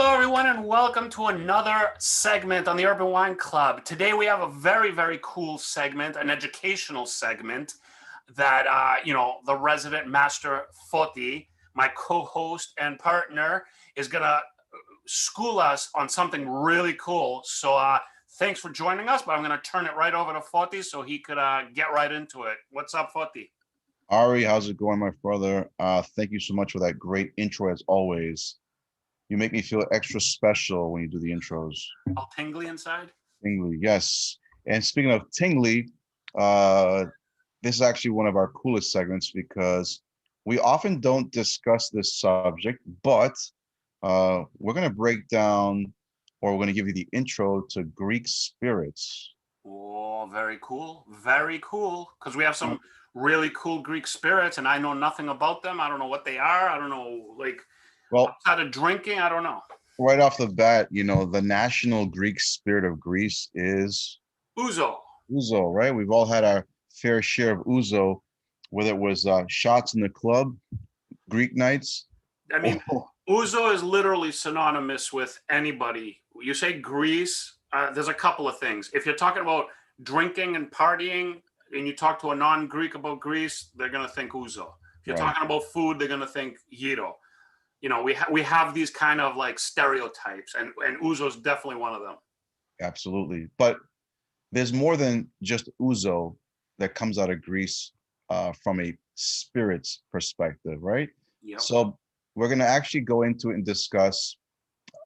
Hello, everyone, and welcome to another segment on the Urban Wine Club. Today, we have a very, very cool segment, an educational segment that, the resident master Foti, my co-host and partner, is going to school us on something really cool. So thanks for joining us, but I'm going to turn it right over to Foti so he could get right into it. What's up, Foti? Ari, how's it going, my brother? Thank you so much for that great intro as always. You make me feel extra special when you do the intros. All tingly inside? Tingly, yes. And speaking of tingly, uh, this is actually one of our coolest segments because we often don't discuss this subject, but we're going to break down or we're going to give you the intro to Greek spirits. Oh, very cool. Very cool. Because we have some really cool Greek spirits, and I know nothing about them. I don't know what they are. I don't know, Well, outside of drinking, I don't know. right off the bat, the national Greek spirit of Greece is Ouzo. Ouzo, right? We've all had our fair share of Ouzo, whether it was shots in the club, Greek nights. I mean, Ouzo is literally synonymous with anybody. You say Greece, there's a couple of things. If you're talking about drinking and partying, and you talk to a non-Greek about Greece, they're going to think Ouzo. If you're talking about food, they're going to think gyro. We have these kind of like stereotypes, and Ouzo is definitely one of them. Absolutely. But there's more than just Ouzo that comes out of Greece from a spirits perspective, right? Yep. So we're going to actually go into it and discuss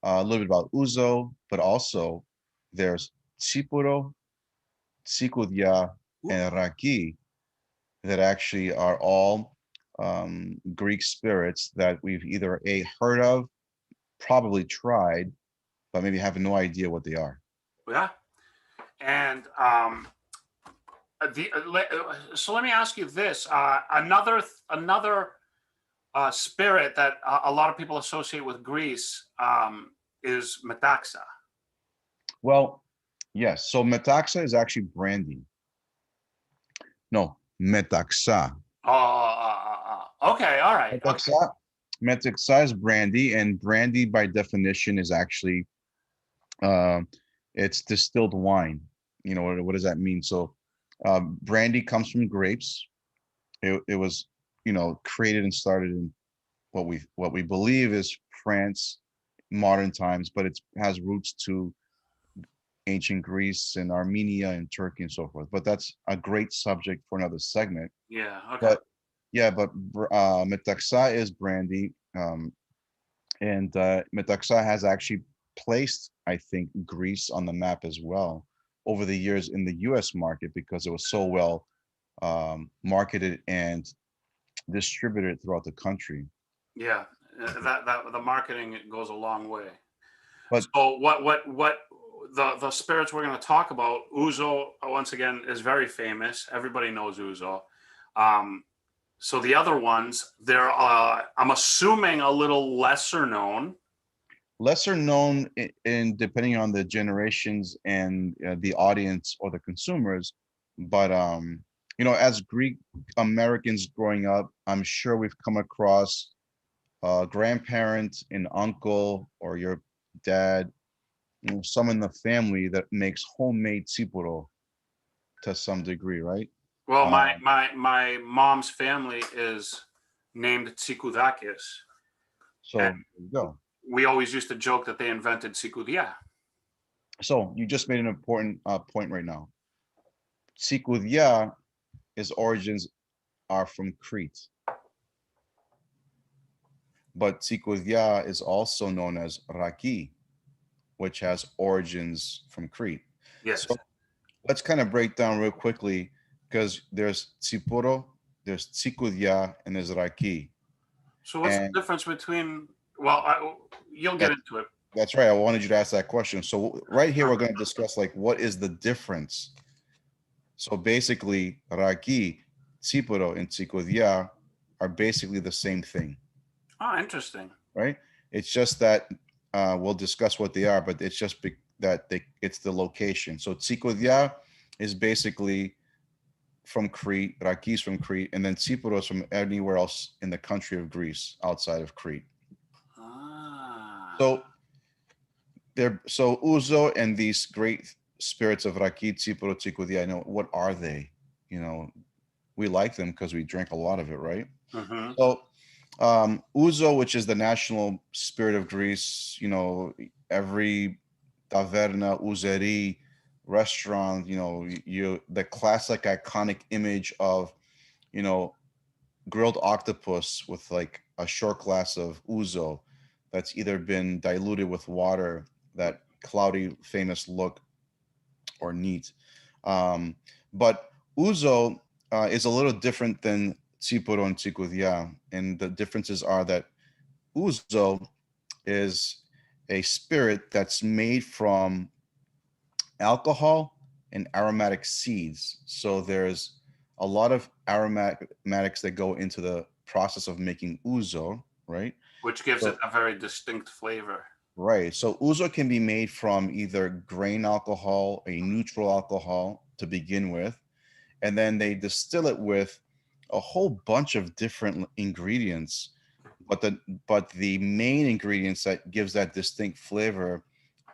a little bit about Ouzo, but also there's Tsipouro, Tsikoudia, and Raki that actually are all Greek spirits that we've either heard of, probably tried, but maybe have no idea what they are. Yeah. And so let me ask you this: another spirit that a lot of people associate with Greece is metaxa. Well, yes. So metaxa is actually brandy. No, metaxa. Okay, all right. Metaxa is brandy, and brandy by definition is actually it's distilled wine. What does that mean? So brandy comes from grapes. It was created and started in what we believe is France, modern times, but it has roots to ancient Greece and Armenia and Turkey and so forth. But that's a great subject for another segment. Yeah. Okay. But metaxa is brandy, and metaxa has actually placed, I think, Greece on the map as well over the years in the U.S. market because it was so well marketed and distributed throughout the country. Yeah, that the marketing goes a long way. But so what the spirits we're going to talk about, Ouzo once again is very famous. Everybody knows Ouzo. So the other ones, they're I'm assuming a little lesser known. Lesser known in depending on the generations and the audience or the consumers, but as Greek Americans growing up, I'm sure we've come across a grandparent, an uncle, or your dad, someone in the family that makes homemade tsipouro to some degree, right? Well, my mom's family is named Tsikoudiakis. So there you go. We always used to joke that they invented Tsikoudia. So you just made an important point right now. Tsikoudia, its origins are from Crete. But Tsikoudia is also known as Raki, which has origins from Crete. Yes. So let's kind of break down real quickly because there's Tsipouro, there's Tsikoudia, and there's Raki. So what's the difference between? Well, you'll get into it. That's right. I wanted you to ask that question. So right here, we're going to discuss what is the difference. So basically, Raki, Tsipouro, and Tsikoudia are basically the same thing. Oh, interesting. Right? It's just that we'll discuss what they are, but it's just that it's the location. So Tsikoudia is basically from Crete, Raki is from Crete, and then Tsipouro is from anywhere else in the country of Greece outside of Crete. So they're so Ouzo and these great spirits of Raki, Tsipouro, Tsikoudia. I know what are they? You know, we like them because we drink a lot of it, right? Mm-hmm. So Ouzo, which is the national spirit of Greece, every taverna, ouzeri, restaurant, you the classic iconic image of, you know, grilled octopus with like a short glass of Ouzo that's either been diluted with water, that cloudy, famous look or neat. Um, but Ouzo is a little different than Tsipouro and Tsikoudia. And the differences are that Ouzo is a spirit that's made from alcohol and aromatic seeds. So there's a lot of aromatics that go into the process of making Ouzo, right? Which gives it So a very distinct flavor. right. So Ouzo can be made from either grain alcohol, a neutral alcohol to begin with, and then they distill it with a whole bunch of different ingredients. But the main ingredients that gives that distinct flavor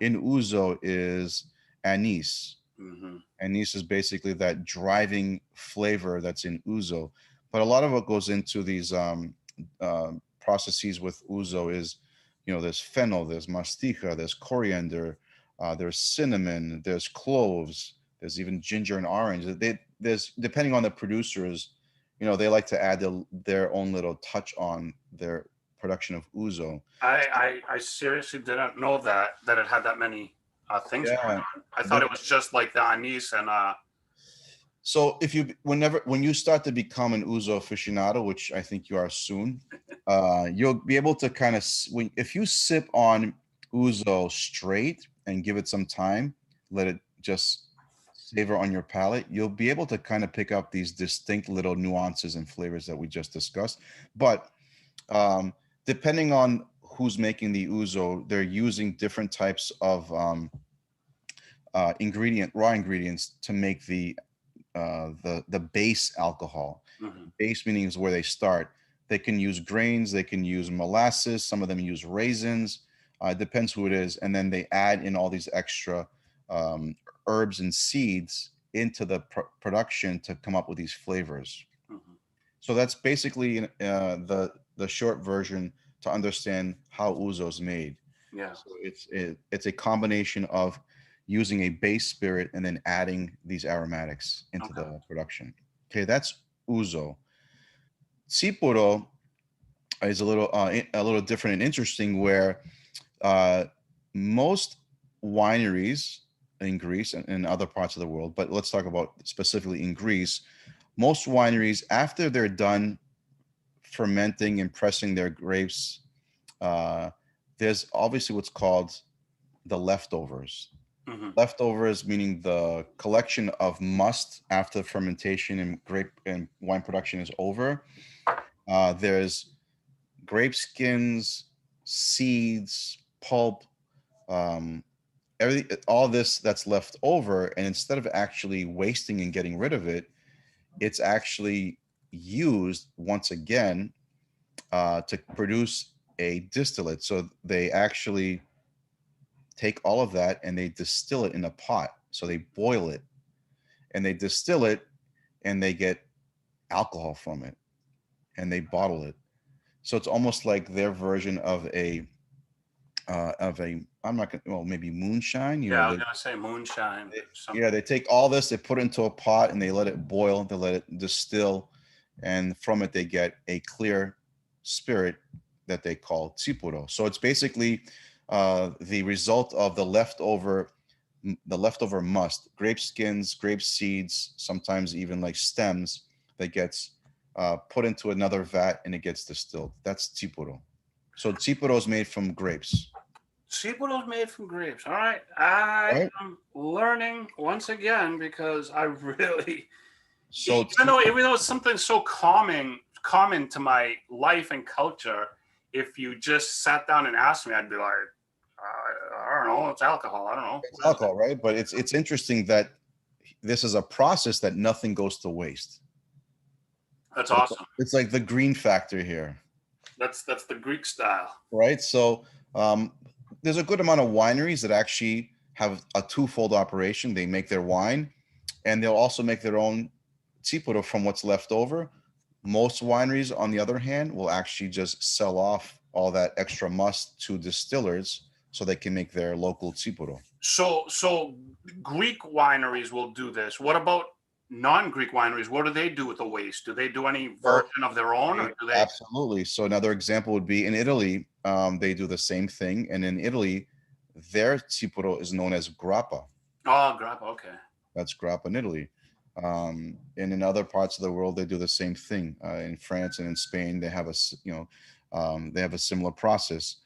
in Ouzo is anise. Mm-hmm. Anise is basically that driving flavor that's in Ouzo. But a lot of what goes into these processes with Ouzo is, there's fennel, there's mastica, there's coriander, there's cinnamon, there's cloves, there's even ginger and orange. There's depending on the producers, they like to add their own little touch on their production of Ouzo. I seriously didn't know that it had that many things going Yeah. on. I thought it was just like the anise and So when you start to become an Ouzo aficionado, which I think you are soon, you'll be able to kind of if you sip on Ouzo straight and give it some time, let it just savor on your palate, you'll be able to kind of pick up these distinct little nuances and flavors that we just discussed. But um, depending on who's making the Ouzo, they're using different types of raw ingredients to make the base alcohol. mhm. Base meaning is where they start. They can use grains, they can use molasses, some of them use raisins. It depends who it is, and then they add in all these extra um, herbs and seeds into the production to come up with these flavors. Mhm. So that's basically the short version to understand how ouzo is made. Yeah. So it's a combination of using a base spirit and then adding these aromatics into Okay. the production. Okay, that's ouzo. Tsipouro is a little different and interesting, where uh, most wineries in Greece and in other parts of the world, but let's talk about specifically in Greece. Most wineries, after they're done fermenting and pressing their grapes, uh, there's obviously what's called the leftovers. Hmm. Leftovers meaning the collection of must after fermentation and grape and wine production is over. There's grape skins, seeds, pulp, um, everything, all this that's left over. And instead of actually wasting and getting rid of it, it's actually used once again to produce a distillate. So they actually take all of that and they distill it in a pot. So they boil it and they distill it and they get alcohol from it and they bottle it. So it's almost like their version of a I'm not gonna, well, maybe moonshine. Yeah, I was gonna say moonshine. Some. Yeah, they take all this, they put it into a pot and they let it boil, they let it distill, and from it they get a clear spirit that they call Tsipouro. So it's basically the result of the leftover must, grape skins, grape seeds, sometimes even like stems that gets put into another vat and it gets distilled. That's Tsipouro. So Tsipouro is made from grapes, Tsipouro is made from grapes. All right, I right? am learning once again because I really, So even though it's something so common to my life and culture, if you just sat down and asked me, I'd be like, I don't know, it's alcohol. I don't know. it's What is it? alcohol, right? But it's interesting that this is a process that nothing goes to waste. That's So awesome. it's like the green factor here, That's the Greek style. right? So um, there's a good amount of wineries that actually have a twofold operation. They make their wine, and they'll also make their own Tsipouro from what's left over. Most wineries, on the other hand, will actually just sell off all that extra must to distillers so they can make their local Tsipouro. So Greek wineries will do this. What about non-Greek wineries? What do they do with the waste? Do they do any version of their own, or do they? Absolutely. So another example would be in Italy. They do the same thing, and in Italy, their Tsipouro is known as grappa. Oh, grappa. Okay. That's grappa in Italy. And in other parts of the world, they do the same thing. In France and in Spain, they have they have a similar process.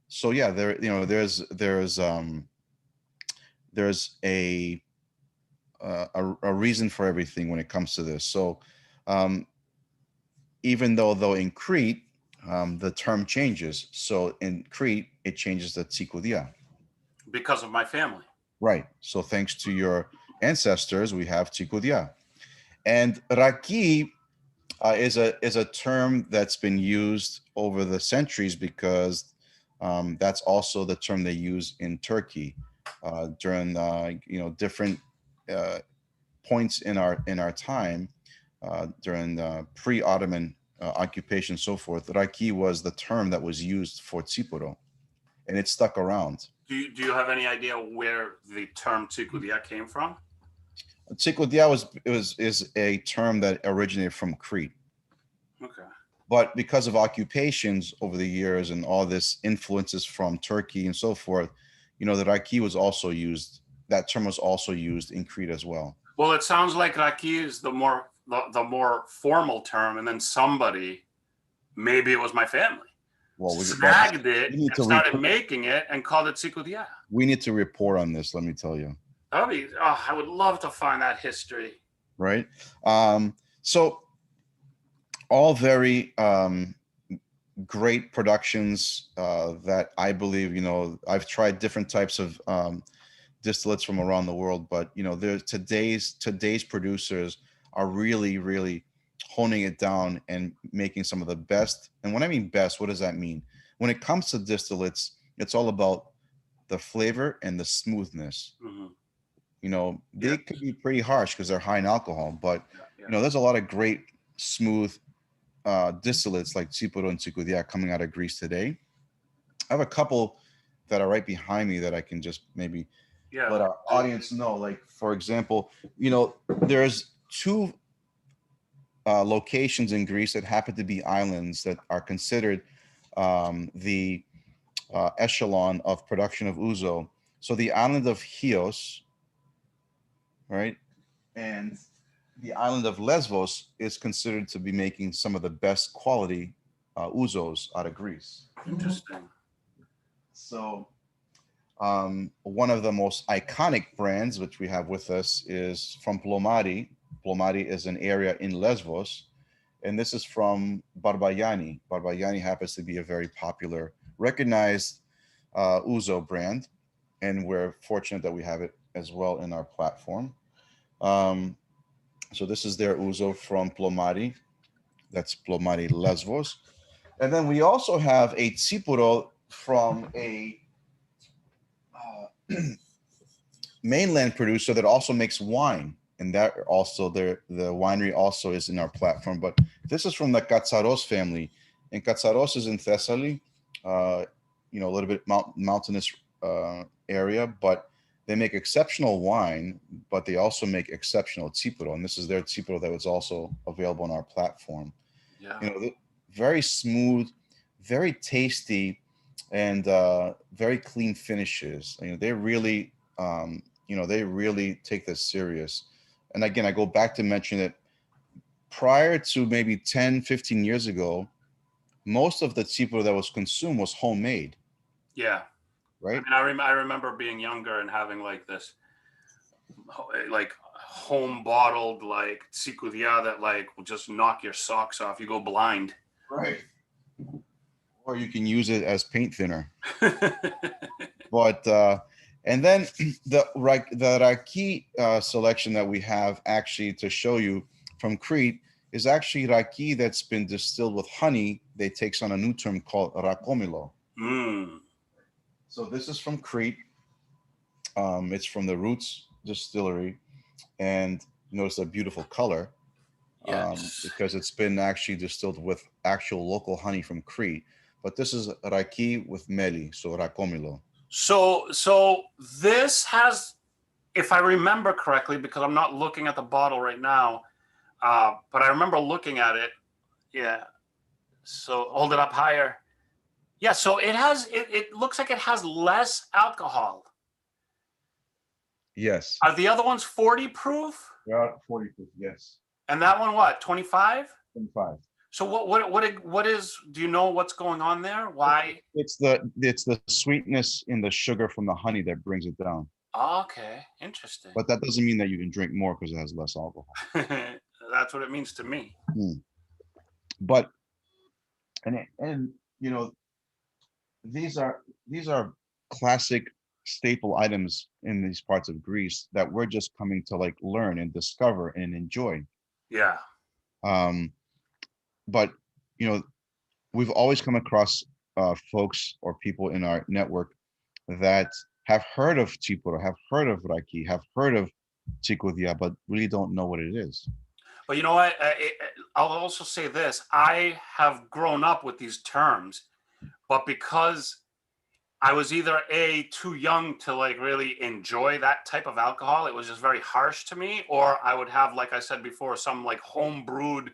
So yeah, there's a reason for everything when it comes to this. So even though in Crete, the term changes. So in Crete, it changes to Tsikoudia. Because of my family. Right. So thanks to your ancestors, we have Tsikoudia. And Raki is a term that's been used over the centuries because that's also the term they use in Turkey during different points in our time during pre-Ottoman occupation and so forth. Raki was the term that was used for Tsipouro, and it stuck around. Do you have any idea where the term Tsikoudia came from? Tsikoudia is a term that originated from Crete. Okay. But because of occupations over the years and all this influences from Turkey and so forth, the Raki was also used. That term was also used in Crete as well. Well, it sounds like Raki is the more formal term, and then somebody, maybe it was my family, snagged it and started making it and called it Tsikoudia. We need to report on this, let me tell you. I would love to find that history. Right. So all very great productions that I believe, I've tried different types of distillates from around the world, but there's today's producers are really, really honing it down and making some of the best. And when I mean best, what does that mean? When it comes to distillates, it's all about the flavor and the smoothness. Mm-hmm. They could be pretty harsh because they're high in alcohol, but there's a lot of great smooth distillates like Tsipouro and Tsikoudia coming out of Greece today. I have a couple that are right behind me that I can just maybe let our audience know. Like, for example, there's two locations in Greece that happen to be islands that are considered the echelon of production of Ouzo. So the island of Chios, right, and the island of Lesbos is considered to be making some of the best quality Ouzos out of Greece. Interesting. So one of the most iconic brands which we have with us is from Plomari. Plomari is an area in Lesbos, and this is from Barbayani. Barbayani happens to be a very popular, recognized Ouzo brand, and we're fortunate that we have it as well in our platform. So this is their Ouzo from Plomari. That's Plomari Lesbos. And then we also have a Tsipouro from a mainland producer that also makes wine. And that also, the winery also is in our platform. But this is from the Katsaros family. And Katsaros is in Thessaly, a little bit mountainous area, but they make exceptional wine, but they also make exceptional Tsipouro. And this is their Tsipouro that was also available on our platform. Yeah. Very smooth, very tasty, and very clean finishes. They really, they really take this serious. And again, I go back to mention that prior to maybe 10, 15 years ago, most of the Tsipouro that was consumed was homemade. Yeah. Right. I mean, I remember being younger and having like this, like home bottled like Tsikoudia that like will just knock your socks off. You go blind. Right. Or you can use it as paint thinner. But and then the Raki selection that we have actually to show you from Crete is actually Raki that's been distilled with honey. They takes on a new term called rakomilo. So this is from Crete. It's from the Roots Distillery, and notice a beautiful color Yes. because it's been actually distilled with actual local honey from Crete. But this is Raki with Meli, so Rakomilo. So this has, if I remember correctly, because I'm not looking at the bottle right now, but I remember looking at it. Yeah. So hold it up higher. Yeah. So it has. It looks like it has less alcohol. Yes. Are the other ones 40 proof? They're 40 proof, yes. And that one what? 25? 25. So what is? Do you know what's going on there? Why? It's the sweetness in the sugar from the honey that brings it down. Okay, interesting. But that doesn't mean that you can drink more because it has less alcohol. That's what it means to me. But and you know these are classic staple items in these parts of Greece that we're just coming to like learn and discover and enjoy. Yeah. But you know, we've always come across folks or people in our network that have heard of Tsipouro, have heard of Raki, have heard of Tsikoudia, but really don't know what it is. But you know what? I'll also say this. I have grown up with these terms, but because I was either too young to like really enjoy that type of alcohol, it was just very harsh to me, or I would have, like I said before, some like home brewed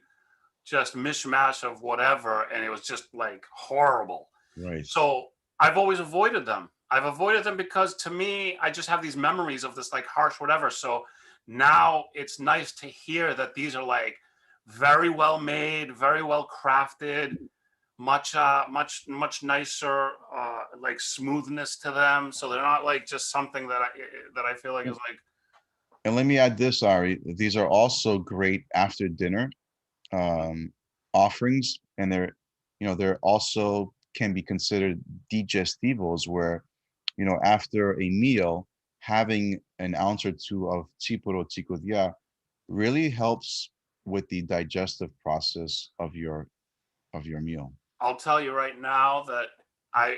just mishmash of whatever, and it was just like horrible. Right. So I've always avoided them. I've avoided them because to me, I just have these memories of this like harsh whatever. So now it's nice to hear that these are like very well made, very well crafted, much nicer like smoothness to them. So they're not like just something that I feel like is like. And let me add this, Ari. These are also great after dinner offerings, and they're also can be considered digestivos, where after a meal, having an ounce or two of Tsipouro Tsikoudia really helps with the digestive process of your meal. I'll tell you right now that I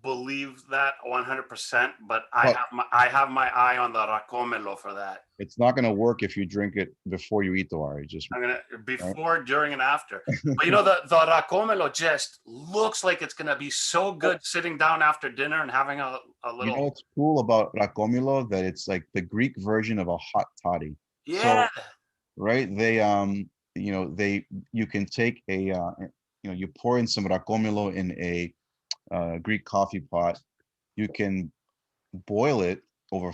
believe that 100%, but But I have my eye on the racomelo for that. it's not going to work if you drink it before you eat the Ari. Just I'm gonna right? before, during, and after. But the racomelo just looks like it's gonna be so good sitting down after dinner and having a You know little. what's cool about Rakomilo? That it's like the Greek version of a hot toddy. Yeah. So, right, they you can take you pour in some Rakomilo in a Greek coffee pot. You can boil it over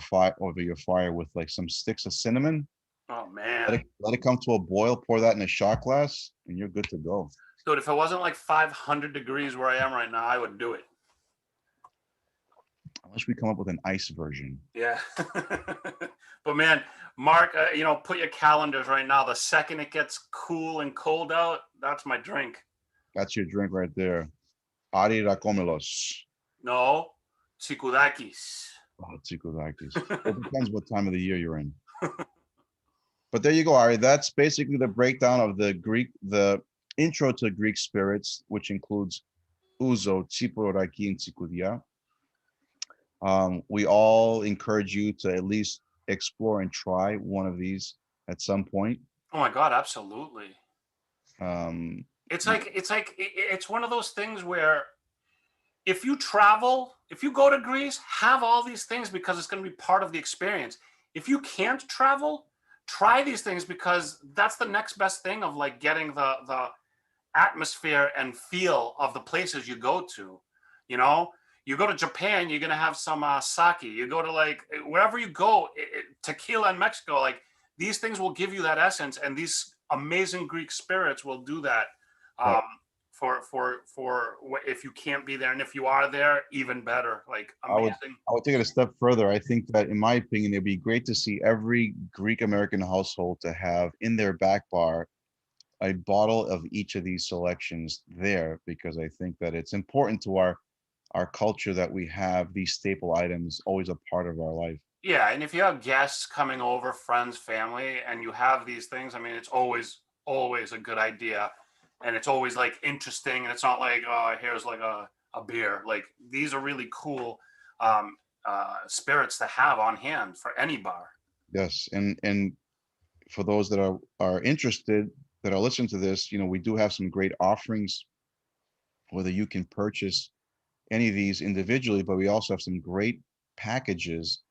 your fire with like some sticks of cinnamon. Oh Let man. it come to a boil. Pour that in a shot glass, and you're good to go. Dude, if it wasn't like 500 degrees where I am right now, I would do it. Unless we come up with an ice version. Yeah. But man, Mark, put your calendars right now. The second it gets cool and cold out, that's my drink. That's your drink right there. Ari Rakomelos. No, Tsikoudiakis. Oh, Tsikoudiakis. It depends what time of the year you're in. But there you go, Ari. That's basically the breakdown of the intro to Greek spirits, which includes Ouzo, Tsipouro, Raki, and Tsikoudia. We all encourage you to at least explore and try one of these at some point. Oh my God, absolutely. It's It's one of those things where if you travel, if you go to Greece, have all these things because it's going to be part of the experience. If you can't travel, try these things because that's the next best thing of like getting the atmosphere and feel of the places you go to. You go to Japan, you're gonna have some sake. You go to like wherever you go, tequila in Mexico, like these things will give you that essence, and these amazing Greek spirits will do that. Right. For if you can't be there, and if you are there, even better. Like amazing. I would take it a step further. I think that, in my opinion, it'd be great to see every Greek American household to have in their back bar a bottle of each of these selections there, because I think that it's important to our culture that we have these staple items always a part of our life. Yeah, and if you have guests coming over, friends, family, and you have these things, I mean, it's always a good idea, and it's always like interesting, and it's not like, oh, here's like a beer. Like these are really cool. spirits to have on hand for any bar. Yes, and for those that are interested, that are listening to this, we do have some great offerings, whether you can purchase any of these individually, but we also have some great packages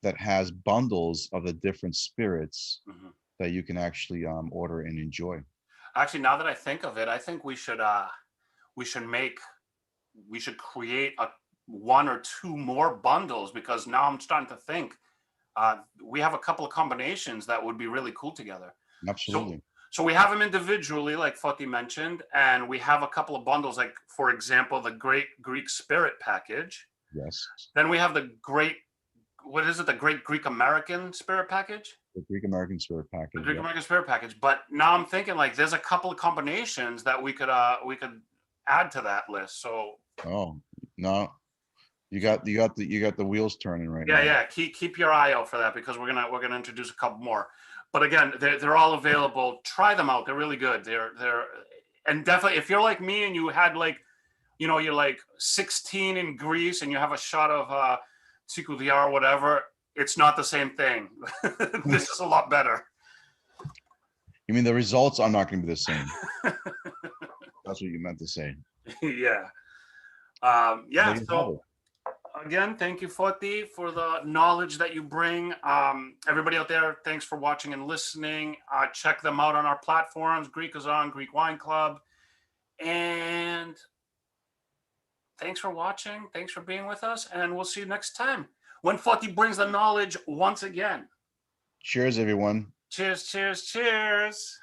that has bundles of the different spirits Mm-hmm. that you can actually order and enjoy. Actually, now that I think of it, I think we should create one or two more bundles, because now I'm starting to think we have a couple of combinations that would be really cool together. So, Absolutely. so we have them individually, like Foti mentioned, and we have a couple of bundles, like for example, the Great Greek Spirit package. Yes. Then we have the Great, what is it? The Great Greek American Spirit package. The Greek American Spirit The package. Greek Yeah. American Spirit package. But now I'm thinking like there's a couple of combinations that we could add to that list. So Oh, no, you got the wheels turning right yeah, now. yeah. Keep your eye out for that, because we're gonna introduce a couple more. But again, they're all available. Try them out. They're really good. They're and definitely if you're like me and you had like, you're like 16 in Greece and you have a shot of Tsipouro or whatever, it's not the same thing. This is a lot better. You mean the results are not going to be the same? That's what you meant to say. Yeah. There Yeah. you have So it. again, thank you, Foti, for the knowledge that you bring. Everybody out there, thanks for watching and listening. Check them out on our platforms, Greek is on, Greek Wine Club. And thanks for watching. Thanks for being with us. And we'll see you next time when Foti brings the knowledge once again. Cheers, everyone. Cheers, cheers, cheers.